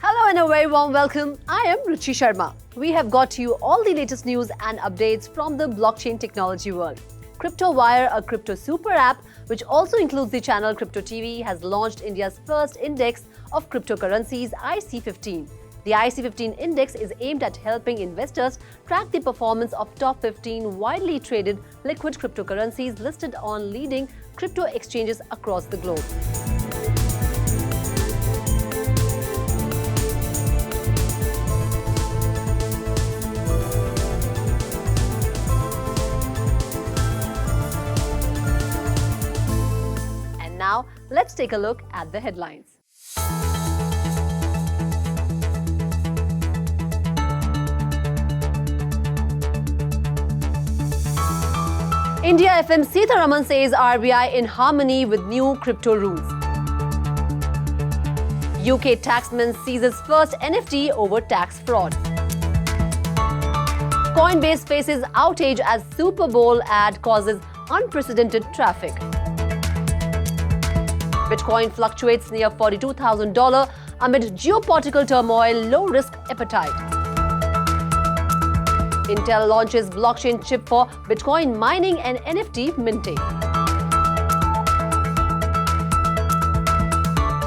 Hello and a very warm welcome. I am Ruchi Sharma. We have got to you all the latest news and updates from the blockchain technology world. CryptoWire, a crypto super app, which also includes the channel Crypto TV, has launched India's first index of cryptocurrencies, IC15. The IC15 index is aimed at helping investors track the performance of top 15 widely traded liquid cryptocurrencies listed on leading crypto exchanges across the globe. And now, let's take a look at the headlines. India FM Sitharaman says RBI in harmony with new crypto rules. UK Taxman seizes first NFT over tax fraud. Coinbase faces outage as Super Bowl ad causes unprecedented traffic. Bitcoin fluctuates near $42,000 amid geopolitical turmoil, low-risk appetite. Intel launches blockchain chip for Bitcoin mining and NFT minting.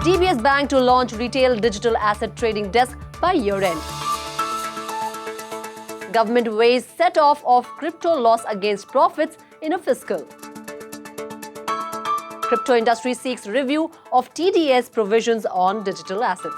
DBS Bank to launch retail digital asset trading desk by year-end. Government weighs set-off of crypto loss against profits in a fiscal. Crypto industry seeks review of TDS provisions on digital assets.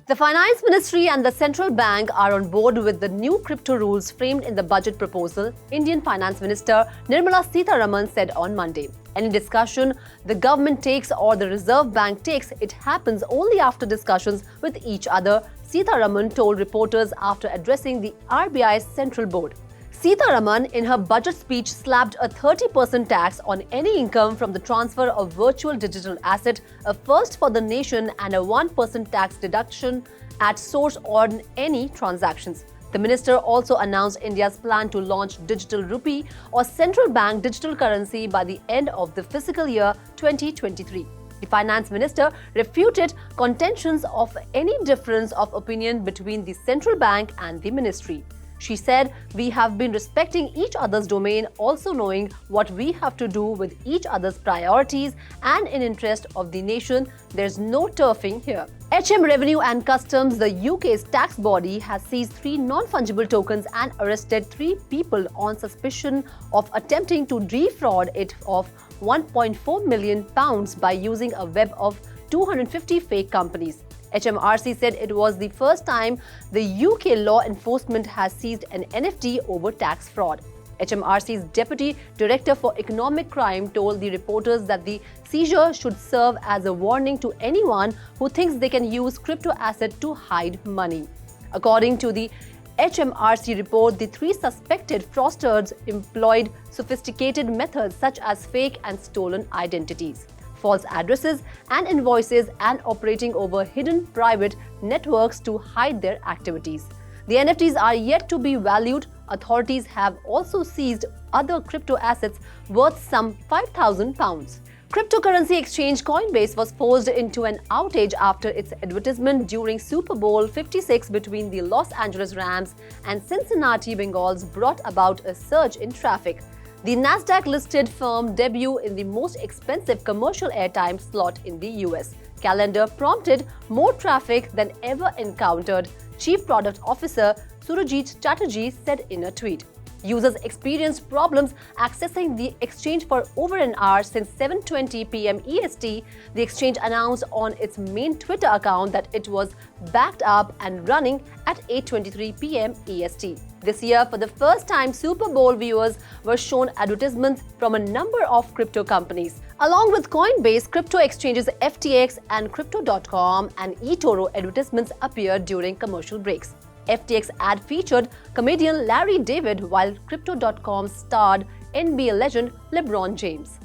The Finance Ministry and the Central Bank are on board with the new crypto rules framed in the budget proposal, Indian Finance Minister Nirmala Sitharaman said on Monday. Any discussion the government takes or the Reserve Bank takes, it happens only after discussions with each other, Sitharaman told reporters after addressing the RBI's Central Board. Sitharaman, in her budget speech, slapped a 30% tax on any income from the transfer of virtual digital asset, a first for the nation, and a 1% tax deduction at source on any transactions. The minister also announced India's plan to launch digital rupee or central bank digital currency by the end of the fiscal year 2023. The finance minister refuted contentions of any difference of opinion between the central bank and the ministry. She said, "We have been respecting each other's domain, also knowing what we have to do with each other's priorities and in interest of the nation. There's no turfing here." Revenue and Customs, the UK's tax body, has seized 3 non-fungible tokens and arrested 3 people on suspicion of attempting to defraud it of £1.4 million by using a web of 250 fake companies. HMRC said it was the first time the UK law enforcement has seized an NFT over tax fraud. HMRC's Deputy Director for Economic Crime told the reporters that the seizure should serve as a warning to anyone who thinks they can use crypto asset to hide money. According to the HMRC report, the 3 suspected fraudsters employed sophisticated methods such as fake and stolen identities, false addresses and invoices, and operating over hidden private networks to hide their activities. The NFTs are yet to be valued. Authorities have also seized other crypto assets worth some £5,000. Cryptocurrency exchange Coinbase was forced into an outage after its advertisement during Super Bowl 56 between the Los Angeles Rams and Cincinnati Bengals brought about a surge in traffic. The Nasdaq-listed firm debuted in the most expensive commercial airtime slot in the US. Calendar prompted more traffic than ever encountered, Chief Product Officer Surajit Chatterjee said in a tweet. Users experienced problems accessing the exchange for over an hour since 7:20 p.m. EST. The exchange announced on its main Twitter account that it was backed up and running at 8:23 p.m. EST. This year, for the first time, Super Bowl viewers were shown advertisements from a number of crypto companies. Along with Coinbase, crypto exchanges FTX and Crypto.com and eToro advertisements appeared during commercial breaks. FTX ad featured comedian Larry David, while Crypto.com starred NBA legend LeBron James.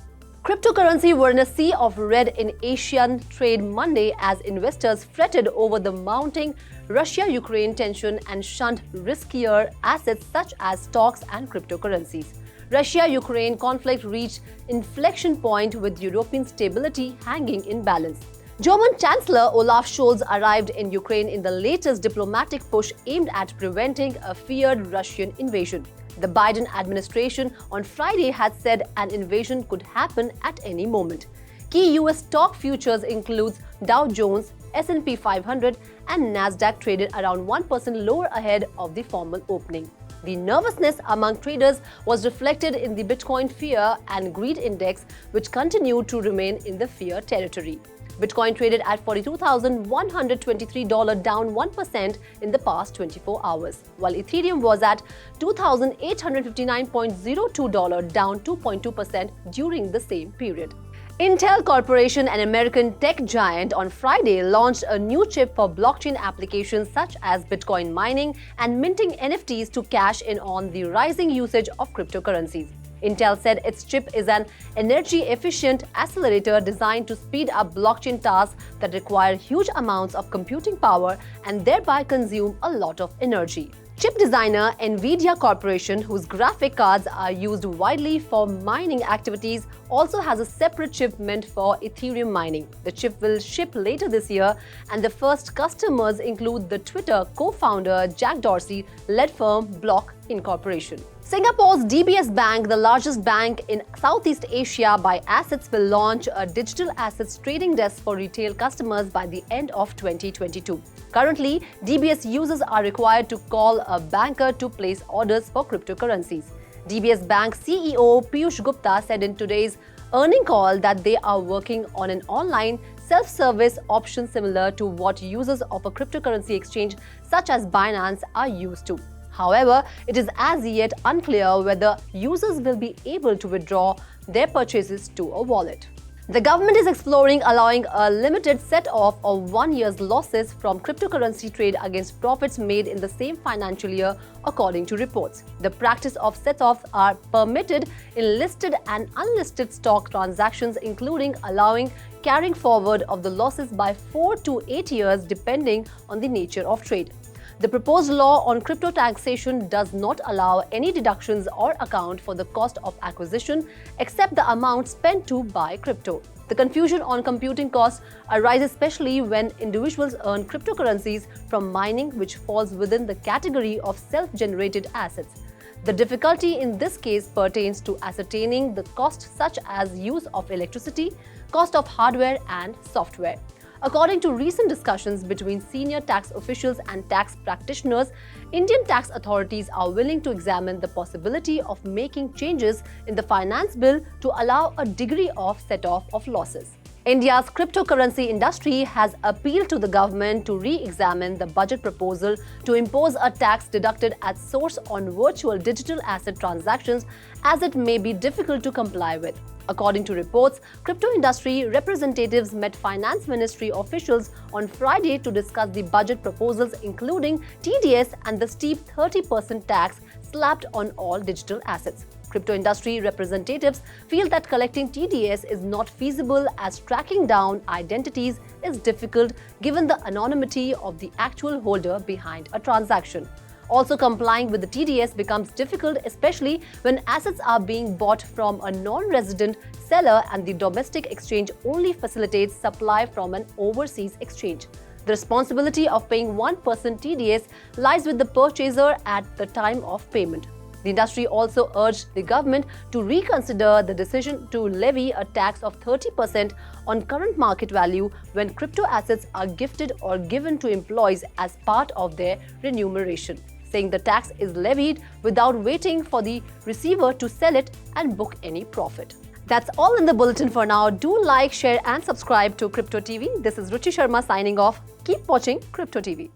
Cryptocurrency were in a sea of red in Asian trade Monday as investors fretted over the mounting Russia-Ukraine tension and shunned riskier assets such as stocks and cryptocurrencies. Russia-Ukraine conflict reached inflection point with European stability hanging in balance. German Chancellor Olaf Scholz arrived in Ukraine in the latest diplomatic push aimed at preventing a feared Russian invasion. The Biden administration on Friday had said an invasion could happen at any moment. Key US stock futures includes Dow Jones, S&P 500 and Nasdaq traded around 1% lower ahead of the formal opening. The nervousness among traders was reflected in the Bitcoin fear and greed index, which continued to remain in the fear territory. Bitcoin traded at $42,123, down 1% in the past 24 hours, while Ethereum was at $2,859.02, down 2.2% during the same period. Intel Corporation, an American tech giant, on Friday launched a new chip for blockchain applications such as Bitcoin mining and minting NFTs to cash in on the rising usage of cryptocurrencies. Intel said its chip is an energy-efficient accelerator designed to speed up blockchain tasks that require huge amounts of computing power and thereby consume a lot of energy. Chip designer NVIDIA Corporation, whose graphic cards are used widely for mining activities, also has a separate chip meant for Ethereum mining. The chip will ship later this year, and the first customers include the Twitter co-founder Jack Dorsey-led firm Block Incorporation. Singapore's DBS Bank, the largest bank in Southeast Asia by assets, will launch a digital assets trading desk for retail customers by the end of 2022. Currently, DBS users are required to call a banker to place orders for cryptocurrencies. DBS Bank CEO Piyush Gupta said in today's earnings call that they are working on an online self-service option similar to what users of a cryptocurrency exchange such as Binance are used to. However, it is as yet unclear whether users will be able to withdraw their purchases to a wallet. The government is exploring allowing a limited set-off of 1 year's losses from cryptocurrency trade against profits made in the same financial year, according to reports. The practice of set-offs are permitted in listed and unlisted stock transactions, including allowing carrying forward of the losses by 4 to 8 years depending on the nature of trade. The proposed law on crypto taxation does not allow any deductions or account for the cost of acquisition except the amount spent to buy crypto. The confusion on computing costs arises especially when individuals earn cryptocurrencies from mining, which falls within the category of self-generated assets. The difficulty in this case pertains to ascertaining the costs such as use of electricity, cost of hardware and software. According to recent discussions between senior tax officials and tax practitioners, Indian tax authorities are willing to examine the possibility of making changes in the finance bill to allow a degree of set-off of losses. India's cryptocurrency industry has appealed to the government to re-examine the budget proposal to impose a tax deducted at source on virtual digital asset transactions, as it may be difficult to comply with. According to reports, crypto industry representatives met finance ministry officials on Friday to discuss the budget proposals, including TDS and the steep 30% tax slapped on all digital assets. Crypto industry representatives feel that collecting TDS is not feasible as tracking down identities is difficult given the anonymity of the actual holder behind a transaction. Also, complying with the TDS becomes difficult, especially when assets are being bought from a non-resident seller and the domestic exchange only facilitates supply from an overseas exchange. The responsibility of paying 1% TDS lies with the purchaser at the time of payment. The industry also urged the government to reconsider the decision to levy a tax of 30% on current market value when crypto assets are gifted or given to employees as part of their remuneration, saying the tax is levied without waiting for the receiver to sell it and book any profit. That's all in the bulletin for now. Do like, share and subscribe to Crypto TV. This is Ruchi Sharma signing off. Keep watching Crypto TV.